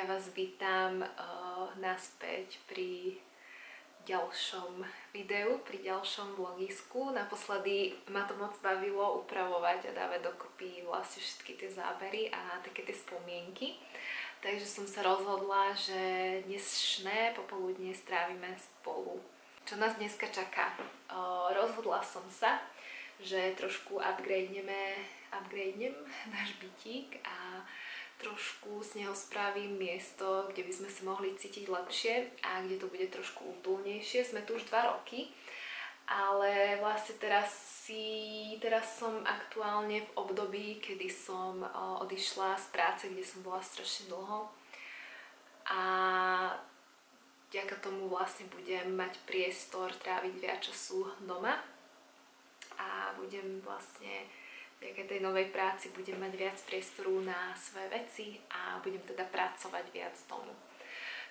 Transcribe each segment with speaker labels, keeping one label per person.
Speaker 1: Ja vás vítam naspäť pri ďalšom videu, pri ďalšom vlogisku. Naposledy ma to moc bavilo upravovať a dávať dokopy vlastne všetky tie zábery a také tie spomienky. Takže som sa rozhodla, že dnešné popoludnie strávime spolu. Čo nás dneska čaká? Rozhodla som sa, že trošku upgradenem náš bytík a trošku z neho spravím miesto, kde by sme sa mohli cítiť lepšie a kde to bude trošku útulnejšie. Sme tu už 2 roky, ale vlastne teraz som aktuálne v období, kedy som odišla z práce, kde som bola strašne dlho a vďaka tomu vlastne budem mať priestor tráviť viac času doma a budem vlastne vďaka tej novej práci budem mať viac priestoru na svoje veci a budem teda pracovať viac z domu.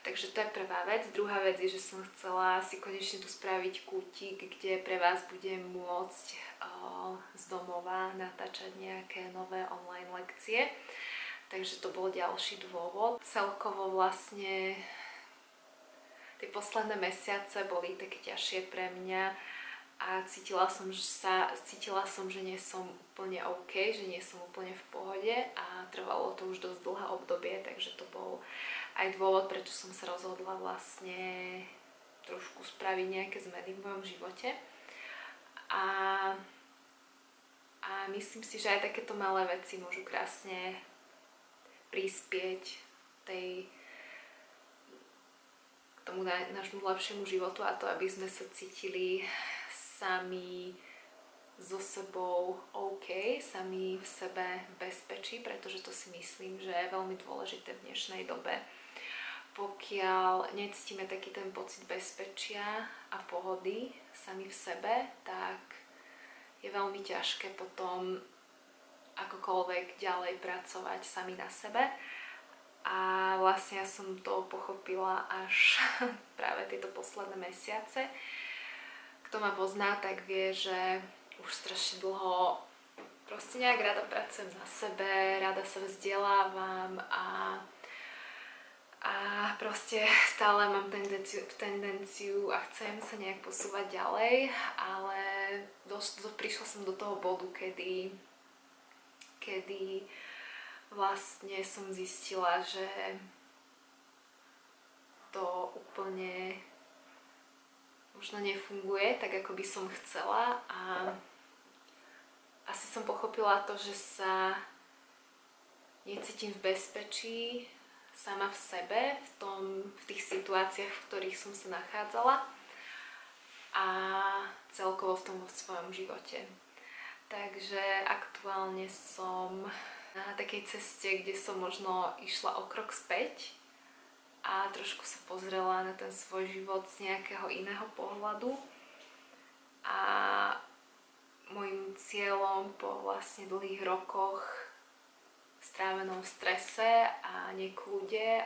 Speaker 1: Takže to je prvá vec. Druhá vec je, že som chcela si konečne tu spraviť kútik, kde pre vás budem môcť z domova natáčať nejaké nové online lekcie. Takže to bol ďalší dôvod. Celkovo vlastne tie posledné mesiace boli také ťažšie pre mňa a cítila som, že nie som úplne OK, že nie som úplne v pohode a trvalo to už dosť dlhé obdobie, takže to bol aj dôvod, prečo som sa rozhodla vlastne trošku spraviť nejaké zmeny v mojom živote. A myslím si, že aj takéto malé veci môžu krásne prispieť k tomu nášmu lepšiemu životu a to, aby sme sa cítili sami so sebou OK, sami v sebe v bezpečí, pretože to si myslím, že je veľmi dôležité v dnešnej dobe. Pokiaľ necítime taký ten pocit bezpečia a pohody sami v sebe, tak je veľmi ťažké potom akokoľvek ďalej pracovať sami na sebe. A vlastne ja som to pochopila až práve tieto posledné mesiace. Kto ma pozná, tak vie, že už strašne dlho proste nejak rada pracujem na sebe, rada sa vzdelávam a proste stále mám tendenciu a chcem sa nejak posúvať ďalej, ale prišla som do toho bodu, kedy vlastne som zistila, že to úplne možno nefunguje tak, ako by som chcela a asi som pochopila to, že sa necítim v bezpečí sama v sebe, v tých situáciách, v ktorých som sa nachádzala a celkovo v svojom živote. Takže aktuálne som na takej ceste, kde som možno išla o krok späť a trošku sa pozrela na ten svoj život z nejakého iného pohľadu a môjim cieľom po vlastne dlhých rokoch strávenom v strese a nekľude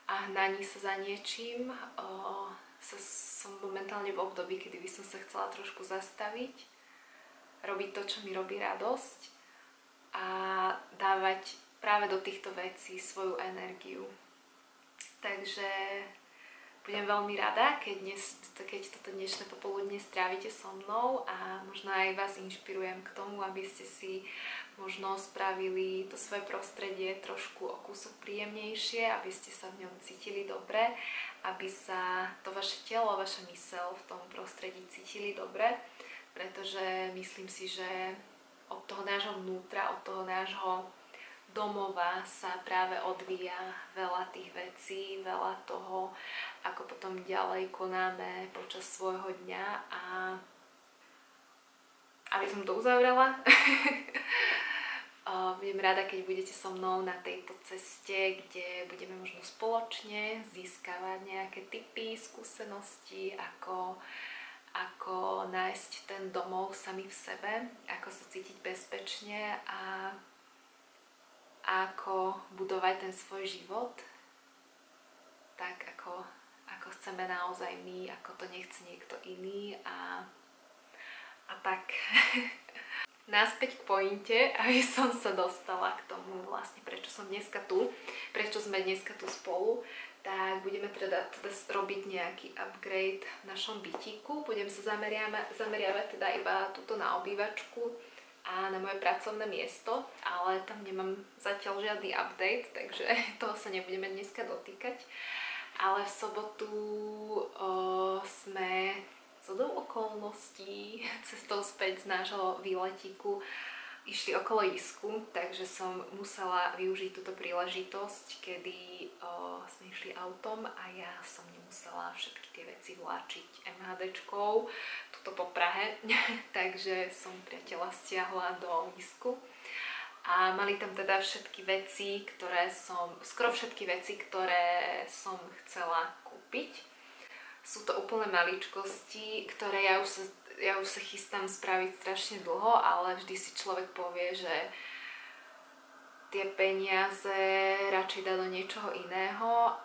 Speaker 1: a hnaní sa za niečím som momentálne v období, kedy by som sa chcela trošku zastaviť, robiť to, čo mi robí radosť a dávať práve do týchto vecí svoju energiu. Takže budem veľmi rada, keď toto dnešné popoludne strávite so mnou a možno aj vás inšpirujem k tomu, aby ste si možno spravili to svoje prostredie trošku o kúsok príjemnejšie, aby ste sa v ňom cítili dobre, aby sa to vaše telo, vaša myseľ v tom prostredí cítili dobre, pretože myslím si, že od toho nášho vnútra, od toho nášho domova sa práve odvíja veľa tých vecí, veľa toho, ako potom ďalej konáme počas svojho dňa a aby som to uzavrela, budem rada, keď budete so mnou na tejto ceste, kde budeme možno spoločne získavať nejaké tipy, skúsenosti, ako nájsť ten domov sami v sebe, ako sa cítiť bezpečne a ako budovať ten svoj život tak, ako chceme naozaj my, ako to nechce niekto iný a tak. naspäť k pointe, aby som sa dostala k tomu vlastne, prečo som dneska tu, prečo sme dneska tu spolu, tak budeme teda robiť nejaký upgrade v našom bytíku. Budem sa zameriavať teda iba tuto na obývačku a na moje pracovné miesto, ale tam nemám zatiaľ žiadny update, takže toho sa nebudeme dneska dotýkať. Ale v sobotu sme zhodou okolností cestou späť z nášho výletíku išli okolo Isku, takže som musela využiť túto príležitosť, kedy sme išli autom a ja som nemusela všetky tie veci vláčiť MHDčkou tuto po Prahe, takže som priateľa stiahla do Isku. A mali tam teda skoro všetky veci, ktoré som chcela kúpiť. Sú to úplne maličkosti, ktoré ja už sa chystám spraviť strašne dlho, ale vždy si človek povie, že tie peniaze radšej dá do niečoho iného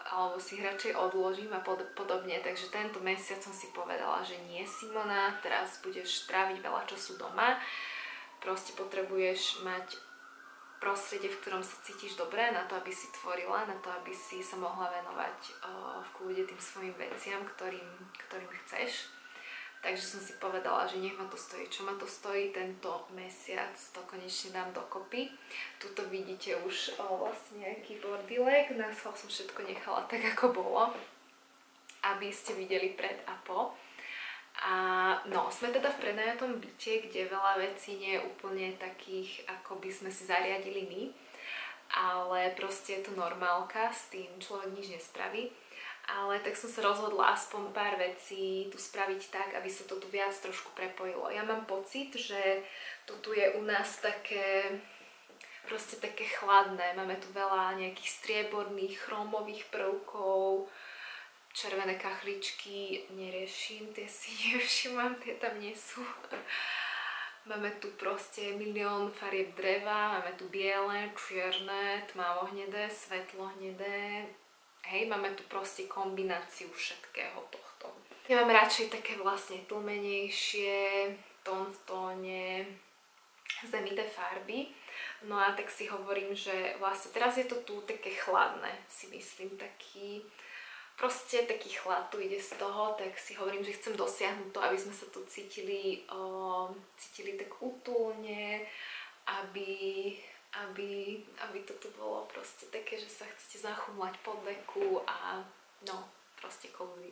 Speaker 1: alebo si ich radšej odložím a podobne. Takže tento mesiac som si povedala, že nie, Simona, teraz budeš tráviť veľa času doma. Proste potrebuješ mať prostredie, v ktorom sa cítiš dobre, na to, aby si tvorila, na to, aby si sa mohla venovať v kľude tým svojim veciam, ktorým chceš. Takže som si povedala, že nech ma to stojí, čo ma to stojí. Tento mesiac to konečne dám dokopy. Tuto vidíte už vlastne nejaký bordilek. Na schvál som všetko nechala tak, ako bolo, aby ste videli pred a po. A no, sme teda v prenajatom byte, kde veľa vecí nie je úplne takých, ako by sme si zariadili my, ale proste je to normálka, s tým človek nič nespraví. Ale tak som sa rozhodla aspoň pár vecí tu spraviť tak, aby sa to tu viac trošku prepojilo. Ja mám pocit, že tu je u nás proste také chladné. Máme tu veľa nejakých strieborných, chromových prvkov, červené kachličky neriešim, tie si nevšimám, tie tam nie sú. Máme tu proste milión farieb dreva, máme tu biele, čierne, tmavo-hnedé, svetlo-hnedé. Hej, máme tu proste kombináciu všetkého tohto. Ja mám radšej také vlastne tlmenejšie, tón v tóne, zemité farby. No a tak si hovorím, že vlastne teraz je to tu také chladné, si myslím, proste taký chlad tu ide z toho, tak si hovorím, že chcem dosiahnuť to, aby sme sa tu cítili tak útulne, aby to tu bolo proste také, že sa chcete zachumlať pod deku a no, proste cozy.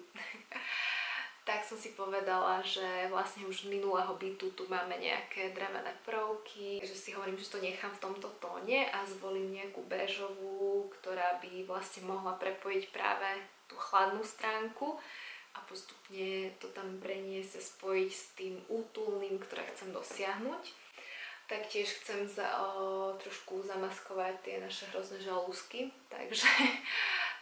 Speaker 1: Tak som si povedala, že vlastne už z minulého bytu tu máme nejaké drevené prvky, že si hovorím, že to nechám v tomto tóne a zvolím nejakú béžovú, ktorá by vlastne mohla prepojiť práve tú chladnú stránku a postupne to tam preniesť a spojiť s tým útulným, ktoré chcem dosiahnuť. Taktiež chcem trošku zamaskovať tie naše hrozné žalúzky,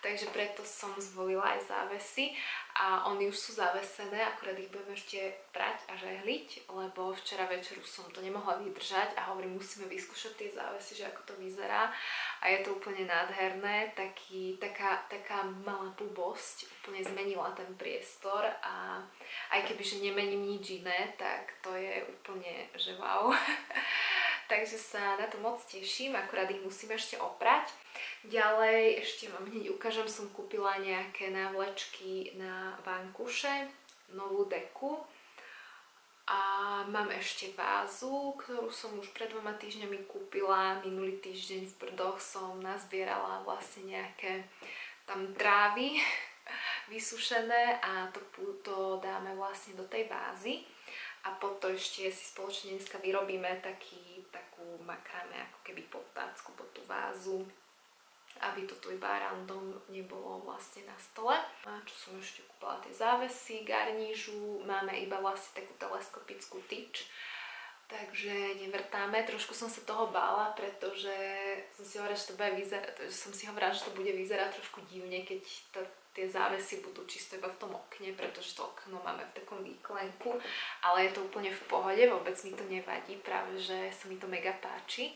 Speaker 1: takže preto som zvolila aj závesy a oni už sú zavesené, akurát ich budeme ešte prať a žehliť, lebo včera večer už som to nemohla vydržať a hovorím, musíme vyskúšať tie závesy, že ako to vyzerá a je to úplne nádherné, taká malá blbosť úplne zmenila ten priestor a aj keby, že nemením nič iné, tak to je úplne, že wow. Takže sa na to moc teším, akurát ich musím ešte oprať. Ďalej ešte vám hneď ukážem, som kúpila nejaké návlečky na vankuše, novú deku. A mám ešte vázu, ktorú som už pred 2 týždňami kúpila. Minulý týždeň v Brdoch som nazbierala vlastne nejaké tam trávy vysušené a to dáme vlastne do tej vázy. A potom ešte si spoločne dneska vyrobíme takú makrame, ako keby podtácku pod tú vázu, aby to tu iba random nebolo vlastne na stole. A čo som ešte kúpila, tie závesy, garnížu, máme iba vlastne takú teleskopickú tyč, takže nevrtáme. Trošku som sa toho bála, pretože som si hovorila, že to bude vyzerať trošku divne, keď tie závesy budú čisto iba v tom okne, pretože to okno máme v takom výklenku, ale je to úplne v pohode, vôbec mi to nevadí, práve že sa mi to mega páči.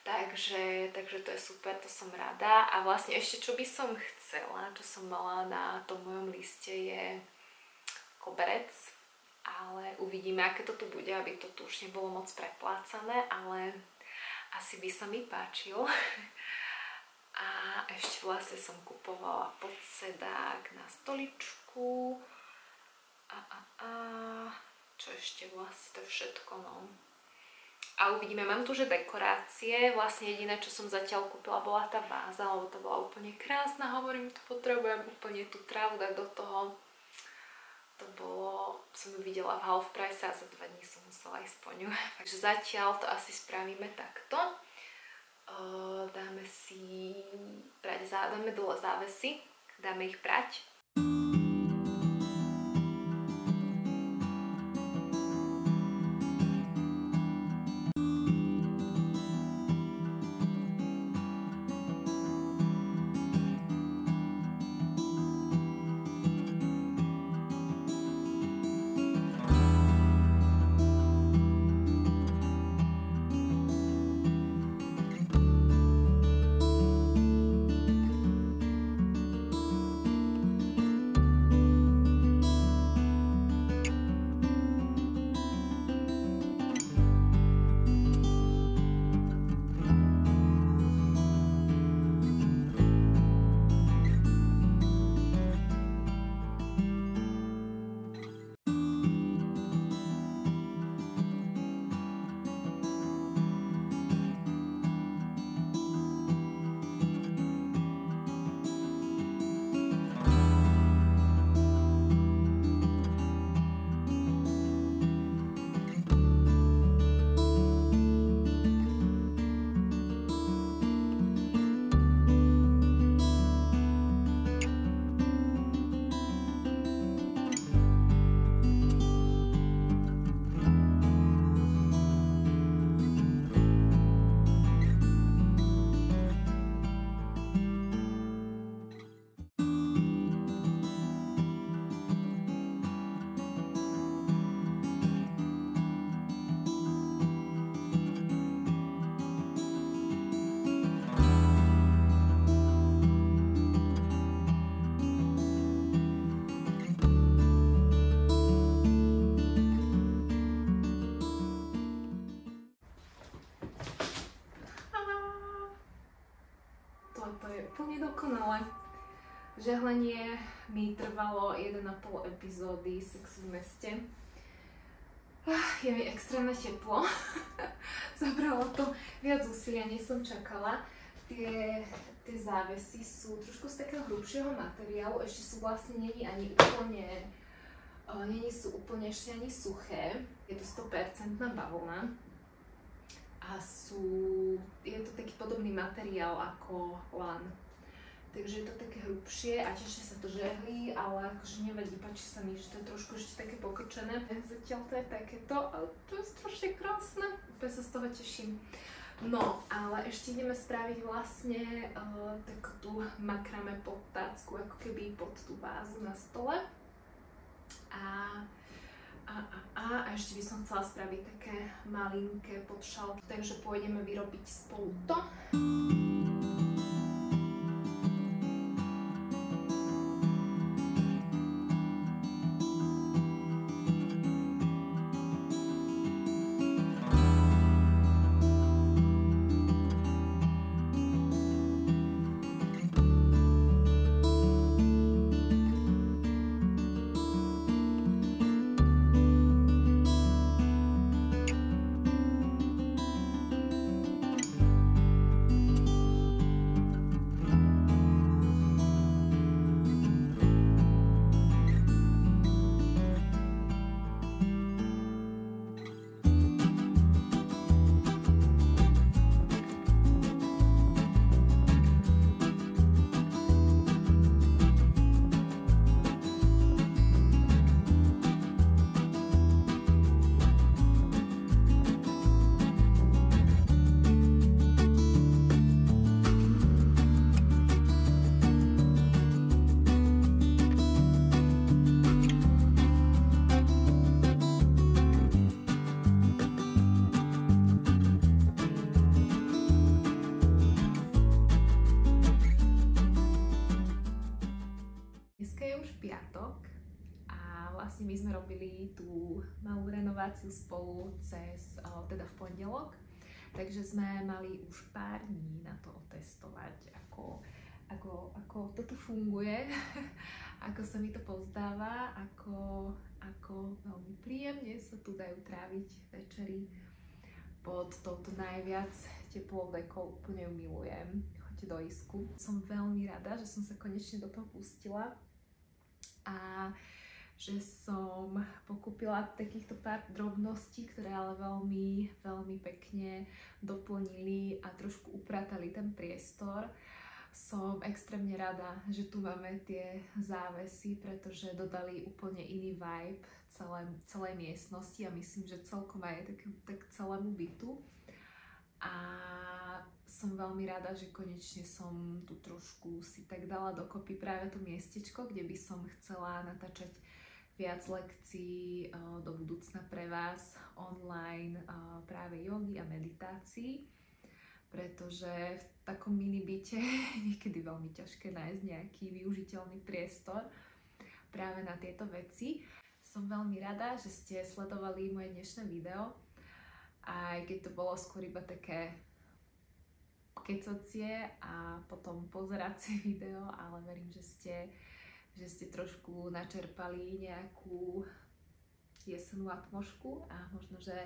Speaker 1: Takže to je super, to som rada. A vlastne ešte čo by som chcela, čo som mala na tom mojom liste je koberec ale uvidíme, aké to tu bude, aby to tu už nebolo moc preplácané, ale asi by sa mi páčil. A ešte vlastne som kupovala podsedák na stoličku čo ešte vlastne, to je všetko, no. A uvidíme, mám tu, že dekorácie, vlastne jediné, čo som zatiaľ kúpila, bola tá váza, lebo to bola úplne krásna, hovorím, to potrebujem úplne tú trávu dať do toho. To bolo, som ju videla v half price a za 2 dní som musela ísť po ňu. Takže zatiaľ to asi spravíme takto. Dáme si prať, dáme dole závesy, dáme ich prať. To je úplne dokonalé. Žehlenie mi trvalo 1,5 epizódy Sexu v meste. Je mi extrémne teplo. Zabralo to viac úsilia, než som čakala. Tie závesy sú trošku z takého hrubšieho materiálu, ešte sú vlastne není sú úplne ešte ani suché. Je to 100% bavlna. A je to taký podobný materiál ako lán. Takže je to také hrubšie a ťažšie sa to žehlí, ale akože nevadí, páči sa mi, že to je trošku ešte také pokrčené. Zatiaľ to je takéto, ale to je strašne krásne, úplne sa z toho teším. No, ale ešte ideme spraviť vlastne takú tú makrame podtácku, ako keby pod tú vázu na stole. A ešte by som chcela spraviť také malinké podšalky, takže pôjdeme vyrobiť spolu to. vlastne my sme robili tú malú renováciu spolu teda v pondelok, takže sme mali už pár dní na to otestovať, ako toto funguje, ako sa mi to pozdáva, ako veľmi príjemne sa tu dajú tráviť večery pod touto najviac teplou dekou, úplne ju milujem. Choďte do Isku. Som veľmi rada, že som sa konečne do toho pustila a že som pokúpila takýchto pár drobností, ktoré ale veľmi, veľmi pekne doplnili a trošku upratali ten priestor. Som extrémne rada, že tu máme tie závesy, pretože dodali úplne iný vibe celej miestnosti a myslím, že celkom aj tak celému bytu. A som veľmi rada, že konečne som tu trošku si tak dala dokopy práve to miestečko, kde by som chcela natáčať viac lekcií do budúcna pre vás online práve jogy a meditácií, pretože v takom mini byte niekedy veľmi ťažké nájsť nejaký využiteľný priestor práve na tieto veci. Som veľmi rada, že ste sledovali moje dnešné video, aj keď to bolo skôr iba také kecocie a potom pozeracie video, ale verím, že ste trošku načerpali nejakú jesennú atmosféru a možno, že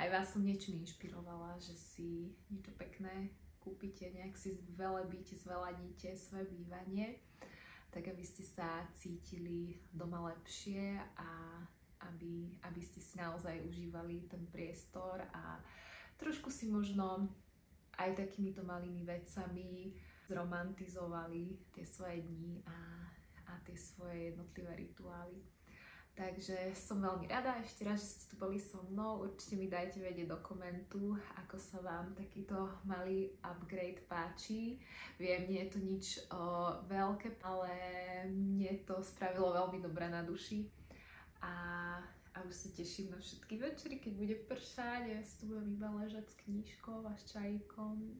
Speaker 1: aj vás som niečím inšpirovala, že si niečo pekné kúpite, nejak si zveladíte svoje bývanie, tak aby ste sa cítili doma lepšie a aby ste si naozaj užívali ten priestor a trošku si možno aj takýmito malými vecami zromantizovali tie svoje dni a tie svoje jednotlivé rituály. Takže som veľmi rada ešte raz, že ste tu boli so mnou. Určite mi dajte vedieť do komentu, ako sa vám takýto malý upgrade páči. Viem, nie je to nič veľké, ale mne to spravilo veľmi dobre na duši. A už sa teším na všetky večery, keď bude pršať. Ja si tu budem iba ležať s knížkou a s čajíkom.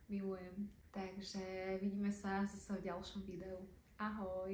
Speaker 1: Milujem. Takže vidíme sa zase v ďalšom videu. Ahoj!